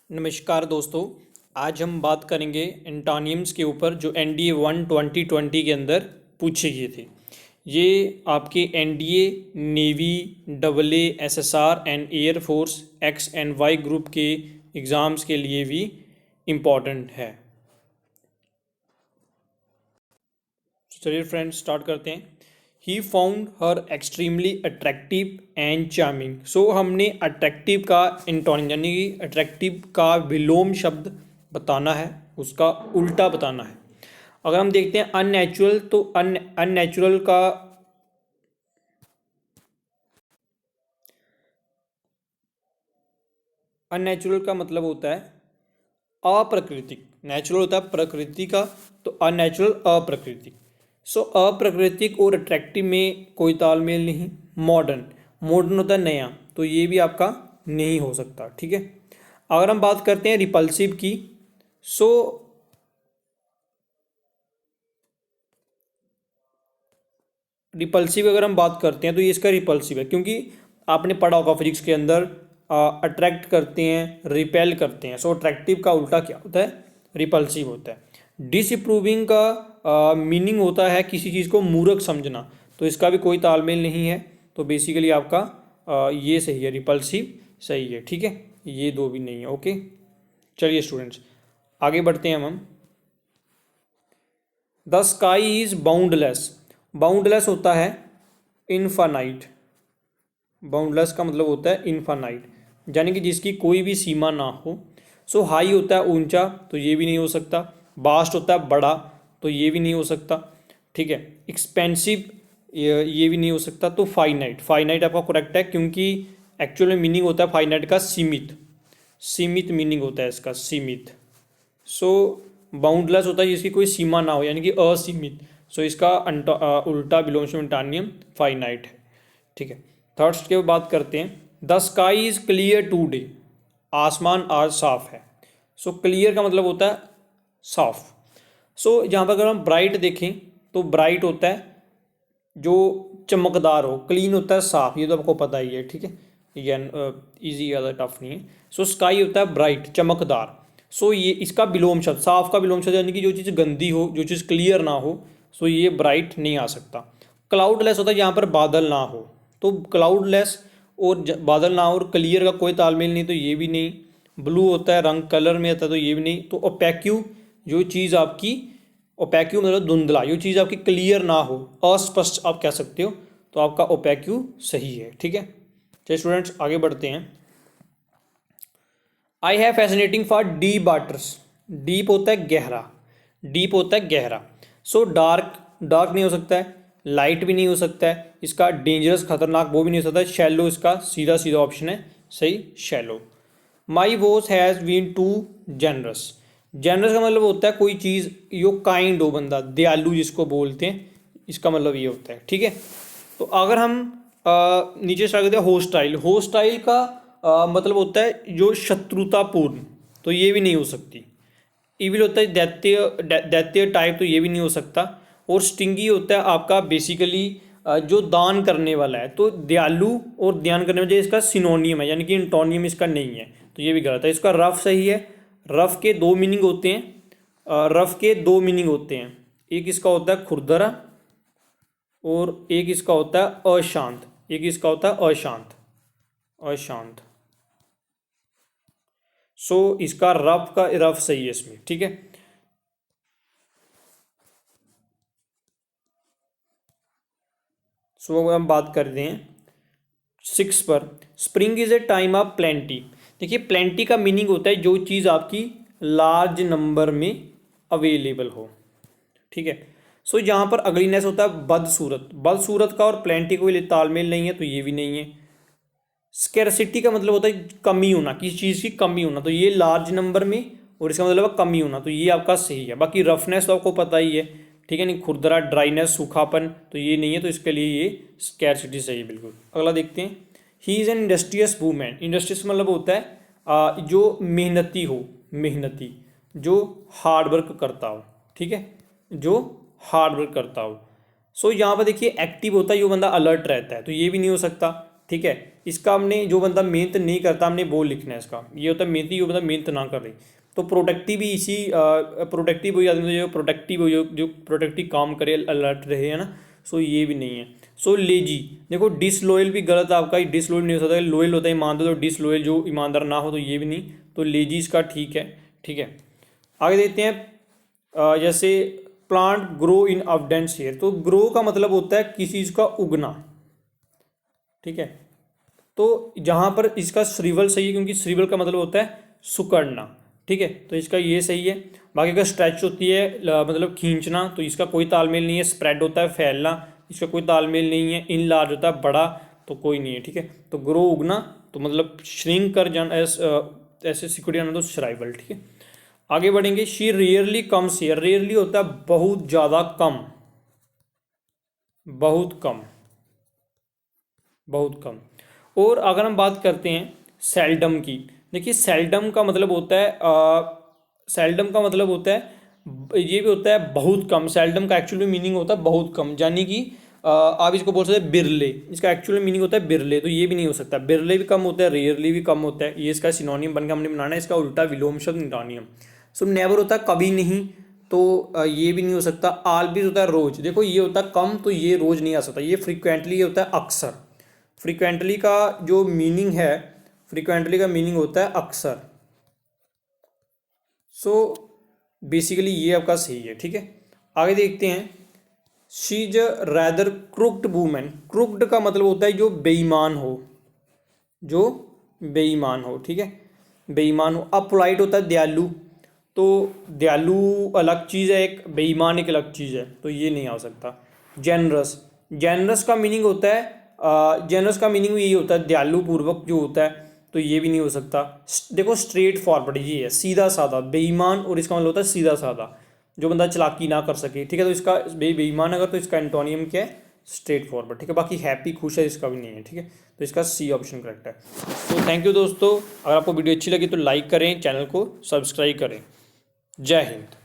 नमस्कार दोस्तों। आज हम बात करेंगे एंटोनिम्स के ऊपर जो एनडीए 1 2020 के अंदर पूछे गए थे। ये आपके NDA, navy, double A, SSR and air force X and Y group के एग्ज़ाम्स के लिए भी इम्पॉर्टेंट है। चलिए फ्रेंड्स स्टार्ट करते हैं। He found her extremely attractive and charming. So हमने अट्रैक्टिव का एंटोनिम यानी कि अट्रैक्टिव का विलोम शब्द बताना है, उसका उल्टा बताना है। अगर हम देखते हैं अननेचुरल, तो अननेचुरल का मतलब होता है अप्राकृतिक। नेचुरल होता है प्रकृति का, तो अननेचुरल अप्राकृतिक। सो अप्राकृतिक और अट्रैक्टिव में कोई तालमेल नहीं। मॉडर्न, मॉडर्न होता है नया, तो ये भी आपका नहीं हो सकता। ठीक है। अगर हम बात करते हैं रिपल्सिव की, सो रिपल्सिव अगर हम बात करते हैं तो ये इसका रिपल्सिव है, क्योंकि आपने पढ़ा होगा फिजिक्स के अंदर अट्रैक्ट करते हैं, रिपेल करते हैं। सो अट्रैक्टिव का उल्टा क्या होता है? रिपल्सिव होता है। डिसअप्रूविंग का मीनिंग होता है किसी चीज़ को मूर्ख समझना, तो इसका भी कोई तालमेल नहीं है। तो बेसिकली आपका ये सही है, रिपल्सिव सही है। ठीक है, ये दो भी नहीं है। ओके, चलिए स्टूडेंट्स आगे बढ़ते हैं हम। The sky is boundless. Boundless होता है इनफानाइट। बाउंडलेस का मतलब होता है इनफानाइट, यानी कि जिसकी कोई भी सीमा ना हो। सो हाई होता है ऊंचा, तो ये भी नहीं हो सकता। वास्ट होता है बड़ा, तो ये भी नहीं हो सकता। ठीक है। एक्सपेंसिव, ये भी नहीं हो सकता। तो फाइनाइट, फाइनाइट आपका करेक्ट है, क्योंकि एक्चुअल में मीनिंग होता है फाइनाइट का सीमित। सीमित मीनिंग होता है इसका, सीमित। सो बाउंडलेस होता है जिसकी कोई सीमा ना हो, यानी कि असीमित। सो इसका उल्टा विलोम एंटोनिम फाइनाइट है। ठीक है। थर्ड की बात करते हैं। The sky is clear today. आसमान आज साफ है। सो क्लियर का मतलब होता है साफ। सो यहाँ पर अगर हम ब्राइट देखें तो ब्राइट होता है जो चमकदार हो, क्लीन होता है साफ, ये तो आपको पता ही है। ठीक है, ये इजी ज़्यादा टफ नहीं है। सो स्काई होता है ब्राइट, चमकदार। सो ये इसका विलोम शब्द, साफ का विलोम शब्द, यानी कि जो चीज़ गंदी हो, जो चीज़ क्लियर ना हो, सो ये ब्राइट नहीं आ सकता। क्लाउडलेस होता है जहाँ पर बादल ना हो, तो क्लाउडलेस और बादल ना हो और क्लियर का कोई तालमेल नहीं, तो ये भी नहीं। ब्लू होता है रंग, कलर में आता है, तो ये भी नहीं। तो ओपेक्यू, जो चीज़ आपकी ओपेक्यू मतलब धुंधला, जो चीज़ आपकी क्लियर ना हो, अस्पष्ट आप कह सकते हो, तो आपका ओपेक्यू सही है। ठीक है। चलिए स्टूडेंट्स आगे बढ़ते हैं। I have fascinating for deep waters. Deep होता है गहरा, डीप होता है गहरा। सो डार्क, डार्क नहीं हो सकता है। लाइट भी नहीं हो सकता है। इसका डेंजरस, खतरनाक, वो भी नहीं हो सकता है। शैलो इसका सीधा सीधा ऑप्शन है सही, shallow. My watch has been too generous. Generous का मतलब होता है कोई चीज़ यो काइंड हो, बंदा दयालु जिसको बोलते हैं, इसका मतलब ये होता है। ठीक है। तो अगर हम नीचे स्टार्ट करते हैं होस्टाइल। होस्टाइल का मतलब होता है जो शत्रुतापूर्ण, तो ये भी नहीं हो सकती। इविल होता है दैत्य, दैत्य टाइप, तो ये भी नहीं हो सकता। और स्टिंगी होता है आपका बेसिकली जो दान करने वाला है, तो दयालु और दान करने वाला इसका सिनोनियम है, यानी कि एंटोनियम इसका नहीं है, तो ये भी गलत है। इसका रफ सही है। रफ के दो मीनिंग होते हैं, रफ के दो मीनिंग होते हैं। एक इसका होता है खुरदरा और एक इसका होता है अशांत। एक इसका होता है अशांत, अशांत। सो इसका रफ का रफ सही है इसमें। ठीक है। सो हम बात कर रहे हैं 6 पर। Spring is a time of plenty. देखिए प्लेंटी का मीनिंग होता है जो चीज़ आपकी लार्ज नंबर में अवेलेबल हो। ठीक है। सो यहाँ पर अगलीनेस होता है बदसूरत। बदसूरत का और प्लेंटी कोई तालमेल नहीं है, तो ये भी नहीं है। स्केरसिटी का मतलब होता है कमी होना, किसी चीज़ की कमी होना, तो ये लार्ज नंबर में, और इसका मतलब है कमी होना, तो ये आपका सही है। बाकी रफनेस तो आपको पता ही है। ठीक है, नहीं खुरदरा, ड्राइनेस, सूखापन, तो ये नहीं है, तो इसके लिए ये स्केरसिटी सही है बिल्कुल। अगला देखते हैं। He is an industrious women. Industrious मतलब होता है जो मेहनती हो, मेहनती, जो हार्ड वर्क करता हो। ठीक है, जो हार्ड वर्क करता हो। सो यहाँ पर देखिए एक्टिव होता है जो बंदा अलर्ट रहता है, तो ये भी नहीं हो सकता। ठीक है। इसका हमने जो बंदा मेहनत नहीं करता हमने वो लिखना है इसका, ये होता है मेहनती, वो बंदा मेहनत ना कर रही। तो प्रोडक्टिव भी इसी प्रोडक्टिव वही आदमी जो प्रोडक्टिव जो प्रोडक्टिव काम करे, अलर्ट रहे, है ना। सो ये भी नहीं है। सो लेजी, देखो डिसलॉयल भी गलत है आपका, डिसलॉयल नहीं हो सकता, लॉयल होता है ईमानदार, तो डिसलॉयल जो ईमानदार ना हो तो ये भी नहीं, तो लेजी इसका ठीक है। ठीक है, आगे देखते हैं जैसे प्लांट ग्रो इन अबडेंस एयर, तो ग्रो का मतलब होता है किसी चीज़ का उगना। ठीक है, तो जहाँ पर इसका श्रीवल सही है, क्योंकि श्रीवल का मतलब होता है सुकड़ना। ठीक है, तो इसका ये सही है। बाकी का स्ट्रेच होती है मतलब खींचना, तो इसका कोई तालमेल नहीं है। स्प्रेड होता है फैलना, इसका कोई तालमेल नहीं है। इन लार्ज होता है बड़ा, तो कोई नहीं है। ठीक है, तो ग्रो उगना, तो मतलब श्रिंक कर जाना, ऐसे सिक्योरिटी आना, तो श्राइवल। ठीक है, आगे बढ़ेंगे। She rarely comes here, rarely होता है बहुत ज़्यादा कम, बहुत कम, बहुत कम। और अगर हम बात करते हैं सेल्डम की, देखिए सेल्डम का मतलब होता है सेल्डम का मतलब होता है ये भी होता है बहुत कम। सेल्डम का एक्चुअली मीनिंग होता है बहुत कम, यानी कि आप इसको बोल सकते हैं बिरले, इसका एक्चुअली मीनिंग होता है बिरले, तो ये भी नहीं हो सकता। बिरले भी कम होता है, रेयरली भी कम होता है, ये इसका सिनोनियम बनकर हमने बनाना है, इसका उल्टा विलोम शब्द निटानियम। सो नेवर होता है कभी नहीं, तो ये भी नहीं हो सकता। ऑलवेज होता है रोज, देखो ये होता है कम, तो ये रोज नहीं आ सकता। ये फ्रिक्वेंटली होता है अक्सर, फ्रिक्वेंटली का जो मीनिंग है, फ्रिक्वेंटली का मीनिंग होता है अक्सर। सो बेसिकली ये आपका सही है। ठीक है, आगे देखते हैं। She is rather crooked women, crooked का मतलब होता है जो बेईमान हो, जो बेईमान हो। ठीक है, बेईमान हो। अपोलाइट होता है दयालु, तो दयालु अलग चीज़ है, एक बेईमान एक अलग चीज़ है, तो ये नहीं आ सकता। जेनरस, जेनरस का मीनिंग होता है जेनरस का मीनिंग यही होता है दयालु पूर्वक जो होता है, तो ये भी नहीं हो सकता। देखो स्ट्रेट फॉरवर्ड ये है, सीधा साधा। बेईमान और इसका मतलब होता है सीधा साधा, जो बंदा चालाकी ना कर सके। ठीक है, तो इसका बेईमान अगर, तो इसका एंटोनियम क्या है, स्ट्रेट फॉरवर्ड। ठीक है, बाकी हैप्पी खुश है इसका भी नहीं है। ठीक है, तो इसका सी ऑप्शन करेक्ट है। तो थैंक यू दोस्तों, अगर आपको वीडियो अच्छी लगी तो लाइक करें, चैनल को सब्सक्राइब करें। जय हिंद।